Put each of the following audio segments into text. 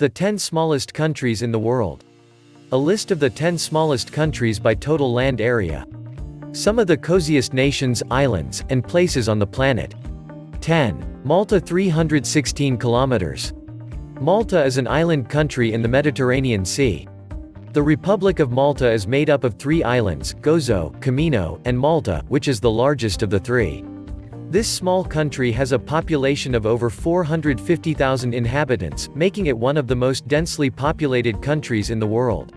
The 10 smallest countries in the world. A list of the 10 smallest countries by total land area. Some of the coziest nations, islands, and places on the planet. 10. Malta 316 kilometers. Malta is an island country in the Mediterranean Sea. The Republic of Malta is made up of 3 islands, Gozo, Comino, and Malta, which is the largest of the 3. This small country has a population of over 450,000 inhabitants, making it one of the most densely populated countries in the world.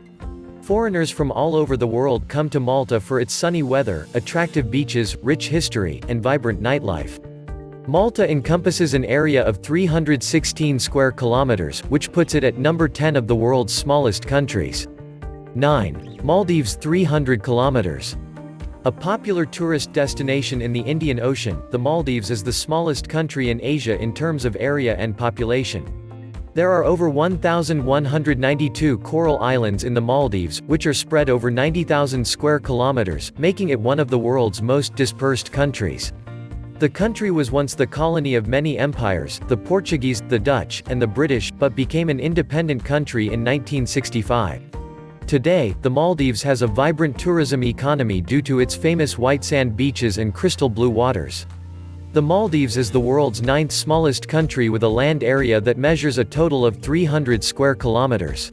Foreigners from all over the world come to Malta for its sunny weather, attractive beaches, rich history, and vibrant nightlife. Malta encompasses an area of 316 square kilometers, which puts it at number 10 of the world's smallest countries. 9. Maldives 300 kilometers. A popular tourist destination in the Indian Ocean, the Maldives is the smallest country in Asia in terms of area and population. There are over 1,192 coral islands in the Maldives, which are spread over 90,000 square kilometers, making it one of the world's most dispersed countries. The country was once the colony of many empires, the Portuguese, the Dutch, and the British, but became an independent country in 1965. Today, the Maldives has a vibrant tourism economy due to its famous white sand beaches and crystal blue waters. The Maldives is the world's 9th smallest country with a land area that measures a total of 300 square kilometers.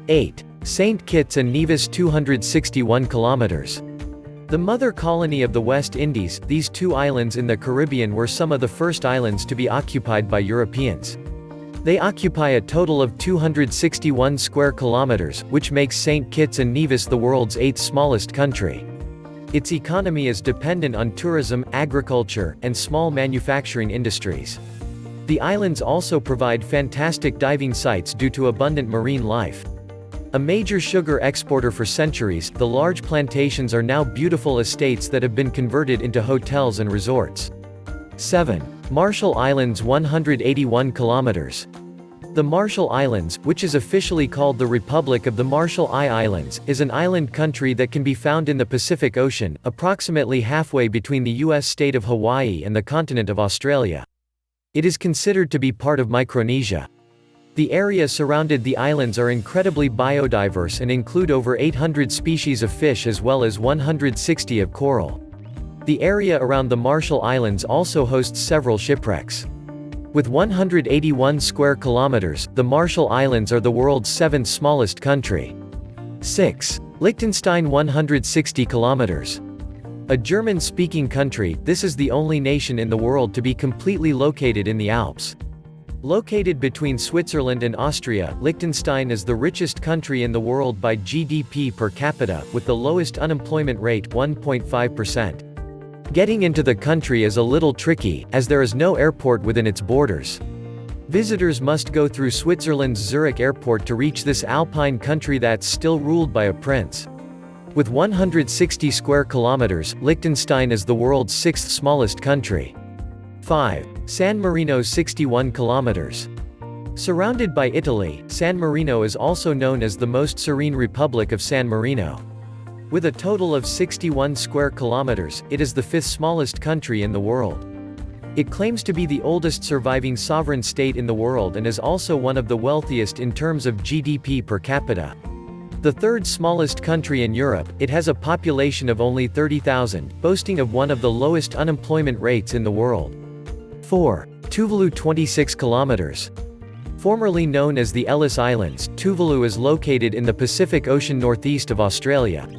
8. St. Kitts and Nevis 261 kilometers. The mother colony of the West Indies, these 2 islands in the Caribbean were some of the first islands to be occupied by Europeans. They occupy a total of 261 square kilometers, which makes St. Kitts and Nevis the world's 8th smallest country. Its economy is dependent on tourism, agriculture, and small manufacturing industries. The islands also provide fantastic diving sites due to abundant marine life. A major sugar exporter for centuries, the large plantations are now beautiful estates that have been converted into hotels and resorts. 7. Marshall Islands 181 kilometers. The Marshall Islands, which is officially called the Republic of the Marshall Islands, is an island country that can be found in the Pacific Ocean, approximately halfway between the U.S. state of Hawaii and the continent of Australia. It is considered to be part of Micronesia. The area surrounding the islands are incredibly biodiverse and include over 800 species of fish as well as 160 of coral. The area around the Marshall Islands also hosts several shipwrecks. With 181 square kilometers, the Marshall Islands are the world's 7th smallest country. 6. Liechtenstein 160 kilometers. A German-speaking country, this is the only nation in the world to be completely located in the Alps. Located between Switzerland and Austria, Liechtenstein is the richest country in the world by GDP per capita, with the lowest unemployment rate, 1.5%. Getting into the country is a little tricky, as there is no airport within its borders. Visitors must go through Switzerland's Zurich airport to reach this alpine country that's still ruled by a prince. With 160 square kilometers, Liechtenstein is the world's 6th smallest country. 5. San Marino 61 kilometers. Surrounded by Italy, San Marino is also known as the most serene Republic of San Marino. With a total of 61 square kilometers, it is the 5th smallest country in the world. It claims to be the oldest surviving sovereign state in the world and is also one of the wealthiest in terms of GDP per capita. The 3rd smallest country in Europe, it has a population of only 30,000, boasting of one of the lowest unemployment rates in the world. 4. Tuvalu 26 kilometers. Formerly known as the Ellis Islands, Tuvalu is located in the Pacific Ocean northeast of Australia.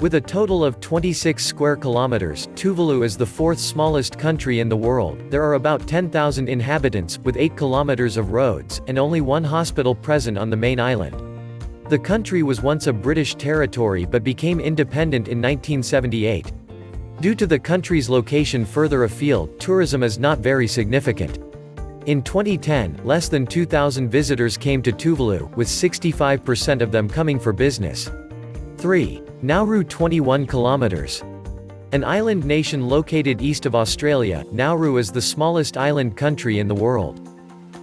With a total of 26 square kilometers, Tuvalu is the 4th smallest country in the world. There are about 10,000 inhabitants, with 8 kilometers of roads, and only 1 hospital present on the main island. The country was once a British territory but became independent in 1978. Due to the country's location further afield, tourism is not very significant. In 2010, less than 2,000 visitors came to Tuvalu, with 65% of them coming for business. 3. Nauru 21 kilometers. An island nation located east of Australia, Nauru is the smallest island country in the world.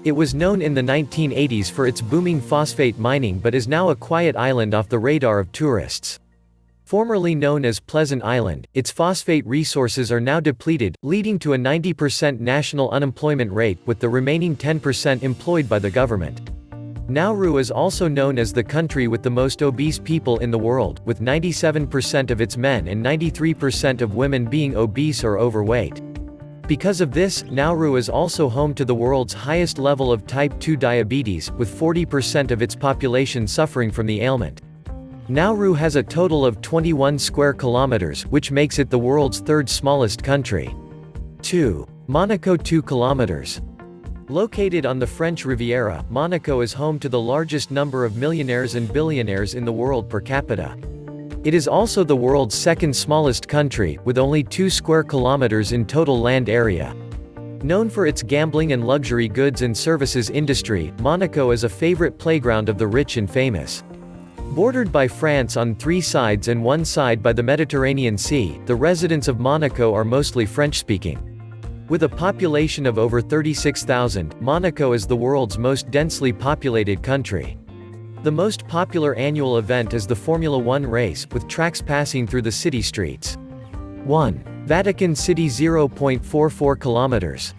It was known in the 1980s for its booming phosphate mining but is now a quiet island off the radar of tourists. Formerly known as Pleasant Island, its phosphate resources are now depleted, leading to a 90% national unemployment rate, with the remaining 10% employed by the government. Nauru is also known as the country with the most obese people in the world, with 97% of its men and 93% of women being obese or overweight. Because of this, Nauru is also home to the world's highest level of type 2 diabetes, with 40% of its population suffering from the ailment. Nauru has a total of 21 square kilometers, which makes it the world's third smallest country. 2. Monaco 2 kilometers. Located on the French Riviera, Monaco is home to the largest number of millionaires and billionaires in the world per capita. It is also the world's second smallest country, with only 2 square kilometers in total land area. Known for its gambling and luxury goods and services industry, Monaco is a favorite playground of the rich and famous. Bordered by France on 3 sides and 1 side by the Mediterranean Sea, the residents of Monaco are mostly French-speaking. With a population of over 36,000, Monaco is the world's most densely populated country. The most popular annual event is the Formula 1 race, with tracks passing through the city streets. 1. Vatican City 0.44 kilometers.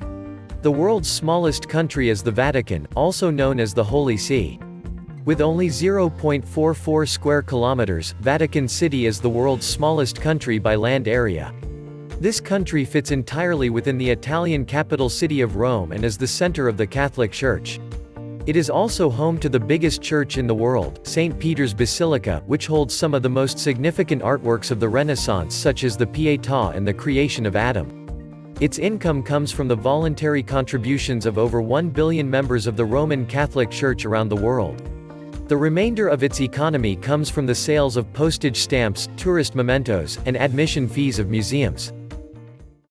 The world's smallest country is the Vatican, also known as the Holy See. With only 0.44 square kilometers, Vatican City is the world's smallest country by land area. This country fits entirely within the Italian capital city of Rome and is the center of the Catholic Church. It is also home to the biggest church in the world, St. Peter's Basilica, which holds some of the most significant artworks of the Renaissance such as the Pietà and the Creation of Adam. Its income comes from the voluntary contributions of over 1 billion members of the Roman Catholic Church around the world. The remainder of its economy comes from the sales of postage stamps, tourist mementos, and admission fees of museums.